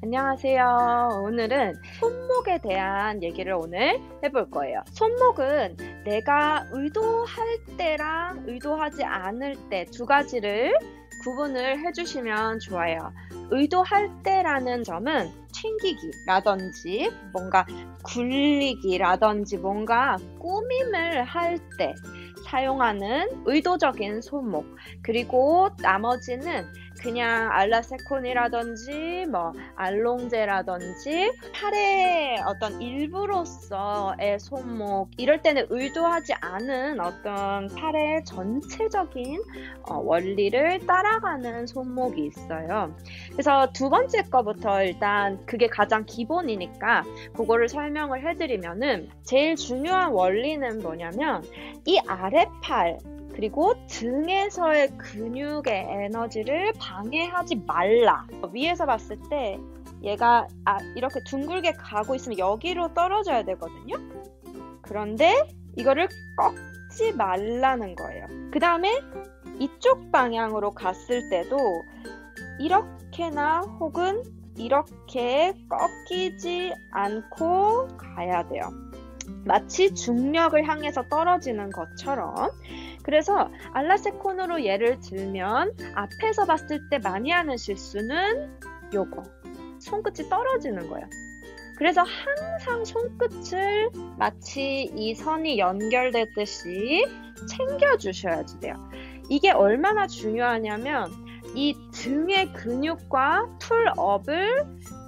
안녕하세요. 오늘은 손목에 대한 얘기를 오늘 해볼 거예요. 손목은 내가 의도할 때랑 의도하지 않을 때 두 가지를 구분을 해주시면 좋아요. 의도할 때라는 점은 튕기기라든지 뭔가 굴리기라든지 뭔가 꾸밈을 할 때 사용하는 의도적인 손목, 그리고 나머지는 그냥 알라세콘이라든지 뭐 알롱제라든지 팔의 어떤 일부로서의 손목, 이럴 때는 의도하지 않은 어떤 팔의 전체적인 원리를 따라가는 손목이 있어요. 그래서 두 번째 거부터 일단 그게 가장 기본이니까 그거를 설명을 해드리면은, 제일 중요한 원리는 뭐냐면 이 아랫팔 그리고 등에서의 근육의 에너지를 방해하지 말라. 위에서 봤을 때 얘가 이렇게 둥글게 가고 있으면 여기로 떨어져야 되거든요. 그런데 이거를 꺾지 말라는 거예요. 그 다음에 이쪽 방향으로 갔을 때도 이렇게나 혹은 이렇게 꺾이지 않고 가야 돼요. 마치 중력을 향해서 떨어지는 것처럼. 그래서 알라세콘으로 예를 들면 앞에서 봤을 때 많이 하는 실수는 요거, 손끝이 떨어지는 거예요. 그래서 항상 손끝을 마치 이 선이 연결되듯이 챙겨주셔야지 돼요. 이게 얼마나 중요하냐면 이 등의 근육과 풀업을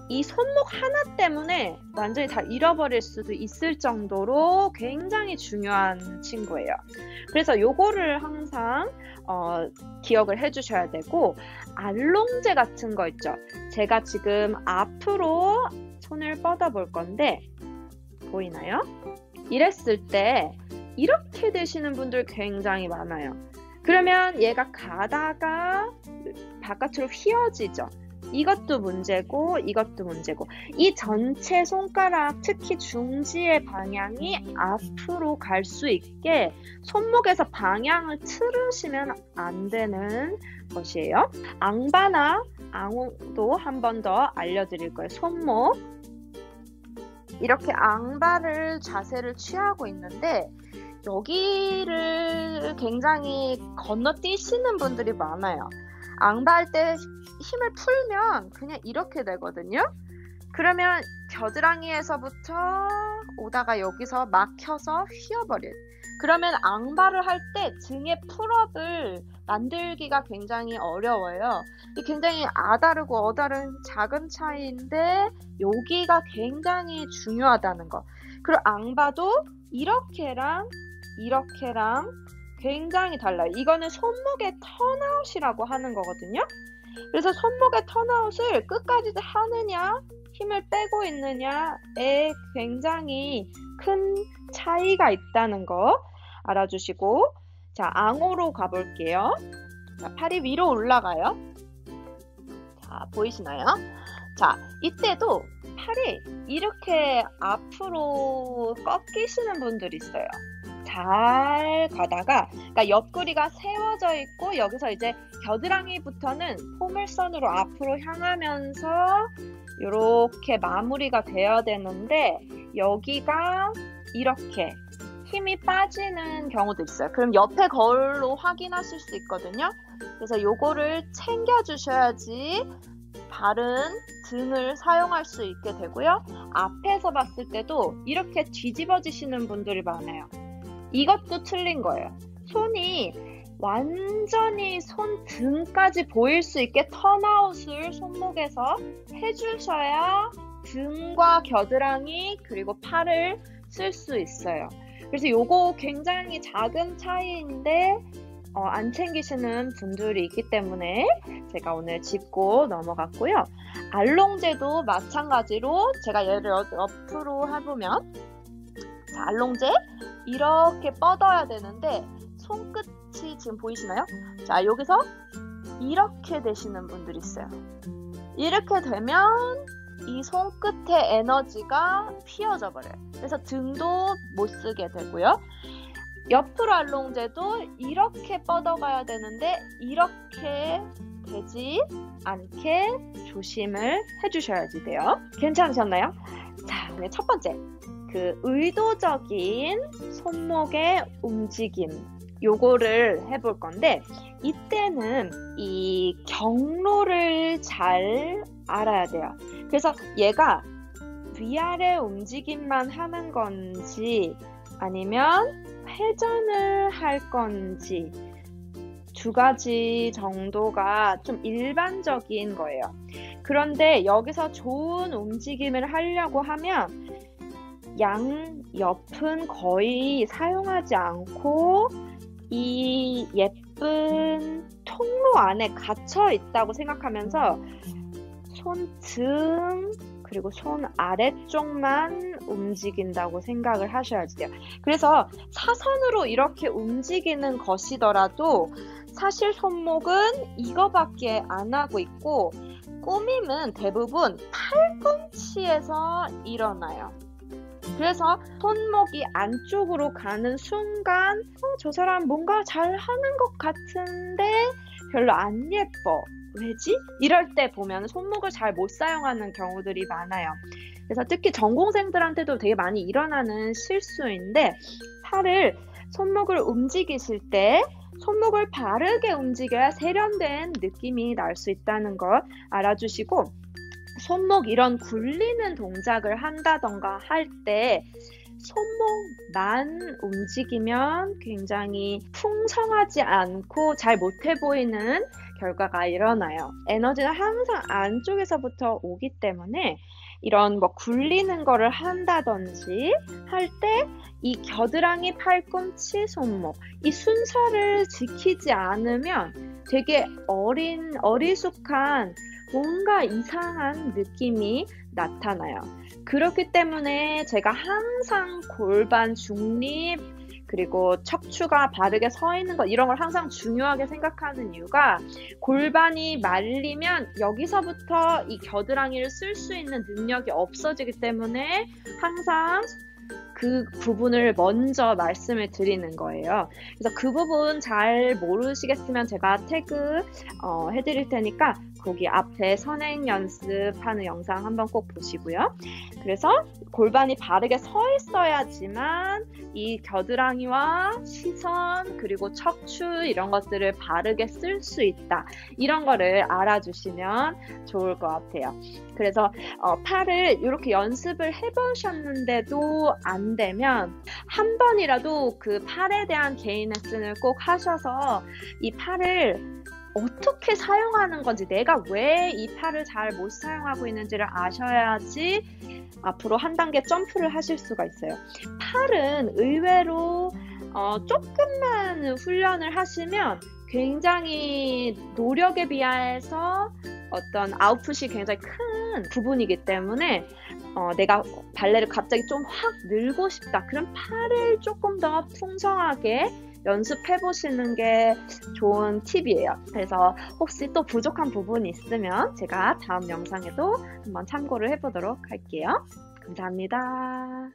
이 손목 하나 때문에 완전히 다 잃어버릴 수도 있을 정도로 굉장히 중요한 친구예요. 그래서 요거를 항상 기억을 해주셔야 되고, 알롱제 같은 거 있죠. 제가 지금 앞으로 손을 뻗어 볼 건데 보이나요? 이랬을 때 이렇게 되시는 분들 굉장히 많아요. 그러면 얘가 가다가 바깥으로 휘어지죠. 이것도 문제고 이것도 문제고, 이 전체 손가락, 특히 중지의 방향이 앞으로 갈 수 있게 손목에서 방향을 틀으시면 안 되는 것이에요. 앙바나 앙호도 한 번 더 알려드릴 거예요. 손목 이렇게 앙바를 자세를 취하고 있는데 여기를 굉장히 건너뛰시는 분들이 많아요. 앙바할 때 힘을 풀면 그냥 이렇게 되거든요. 그러면 겨드랑이에서부터 오다가 여기서 막혀서 휘어버릴. 그러면 앙바를 할 때 등의 풀업을 만들기가 굉장히 어려워요. 굉장히 아다르고 어다른 작은 차이인데 여기가 굉장히 중요하다는 거. 그리고 앙바도 이렇게랑 이렇게랑 굉장히 달라요. 이거는 손목의 턴아웃이라고 하는 거거든요. 그래서 손목의 턴아웃을 끝까지 하느냐 힘을 빼고 있느냐에 굉장히 큰 차이가 있다는 거 알아주시고, 자, 앙호로 가볼게요. 자, 팔이 위로 올라가요. 자, 보이시나요? 자, 이때도 팔이 이렇게 앞으로 꺾이시는 분들이 있어요. 잘 가다가, 그러니까 옆구리가 세워져 있고 여기서 이제 겨드랑이부터는 포물선으로 앞으로 향하면서 이렇게 마무리가 되어야 되는데 여기가 이렇게 힘이 빠지는 경우도 있어요. 그럼 옆에 거울로 확인하실 수 있거든요. 그래서 요거를 챙겨 주셔야지 바른 등을 사용할 수 있게 되고요. 앞에서 봤을 때도 이렇게 뒤집어지시는 분들이 많아요. 이것도 틀린 거예요. 손이 완전히 손등까지 보일 수 있게 턴아웃을 손목에서 해주셔야 등과 겨드랑이 그리고 팔을 쓸 수 있어요. 그래서 요거 굉장히 작은 차이인데 안 챙기시는 분들이 있기 때문에 제가 오늘 짚고 넘어갔고요. 알롱제도 마찬가지로 제가 얘를 옆으로 해보면, 자, 알롱제 이렇게 뻗어야 되는데 손끝이 지금 보이시나요? 자, 여기서 이렇게 되시는 분들이 있어요. 이렇게 되면 이 손끝의 에너지가 피어져 버려요. 그래서 등도 못 쓰게 되고요. 옆으로 알롱제도 이렇게 뻗어가야 되는데 이렇게 되지 않게 조심을 해주셔야지 돼요. 괜찮으셨나요? 자, 네, 첫 번째. 그 의도적인 손목의 움직임. 요거를 해볼 건데, 이때는 이 경로를 잘 알아야 돼요. 그래서 얘가 위아래 움직임만 하는 건지 아니면 회전을 할 건지 두 가지 정도가 좀 일반적인 거예요. 그런데 여기서 좋은 움직임을 하려고 하면 양 옆은 거의 사용하지 않고 이 예쁜 통로 안에 갇혀 있다고 생각하면서 손등 그리고 손 아래쪽만 움직인다고 생각을 하셔야지 돼요. 그래서 사선으로 이렇게 움직이는 것이더라도 사실 손목은 이거밖에 안 하고 있고 꾸밈은 대부분 팔꿈치에서 일어나요. 그래서 손목이 안쪽으로 가는 순간 저 사람 뭔가 잘하는 것 같은데 별로 안 예뻐. 왜지? 이럴 때 보면 손목을 잘 못 사용하는 경우들이 많아요. 그래서 특히 전공생들한테도 되게 많이 일어나는 실수인데 손목을 움직이실 때 손목을 바르게 움직여야 세련된 느낌이 날 수 있다는 걸 알아주시고 손목 이런 굴리는 동작을 한다던가 할 때 손목만 움직이면 굉장히 풍성하지 않고 잘 못해 보이는 결과가 일어나요. 에너지는 항상 안쪽에서부터 오기 때문에 이런 굴리는 거를 한다든지 할 때 이 겨드랑이, 팔꿈치, 손목 이 순서를 지키지 않으면 되게 어리숙한 뭔가 이상한 느낌이 나타나요. 그렇기 때문에 제가 항상 골반 중립 그리고 척추가 바르게 서 있는 것 이런 걸 항상 중요하게 생각하는 이유가 골반이 말리면 여기서부터 이 겨드랑이를 쓸 수 있는 능력이 없어지기 때문에 항상 그 부분을 먼저 말씀을 드리는 거예요. 그래서 그 부분 잘 모르시겠으면 제가 태그 해드릴 테니까 거기 앞에 선행 연습하는 영상 한번 꼭 보시고요. 그래서 골반이 바르게 서 있어야지만 이 겨드랑이와 시선 그리고 척추 이런 것들을 바르게 쓸 수 있다. 이런 거를 알아주시면 좋을 것 같아요. 그래서 팔을 이렇게 연습을 해보셨는데도 안 되면 한 번이라도 그 팔에 대한 개인 레슨을 꼭 하셔서 이 팔을 어떻게 사용하는 건지 내가 왜 이 팔을 잘 못 사용하고 있는지를 아셔야지 앞으로 한 단계 점프를 하실 수가 있어요. 팔은 의외로 조금만 훈련을 하시면 굉장히 노력에 비해서 어떤 아웃풋이 굉장히 큰 부분이기 때문에 내가 발레를 갑자기 좀 확 늘고 싶다. 그럼 팔을 조금 더 풍성하게 연습해 보시는 게 좋은 팁이에요. 그래서 혹시 또 부족한 부분이 있으면 제가 다음 영상에도 한번 참고를 해보도록 할게요. 감사합니다.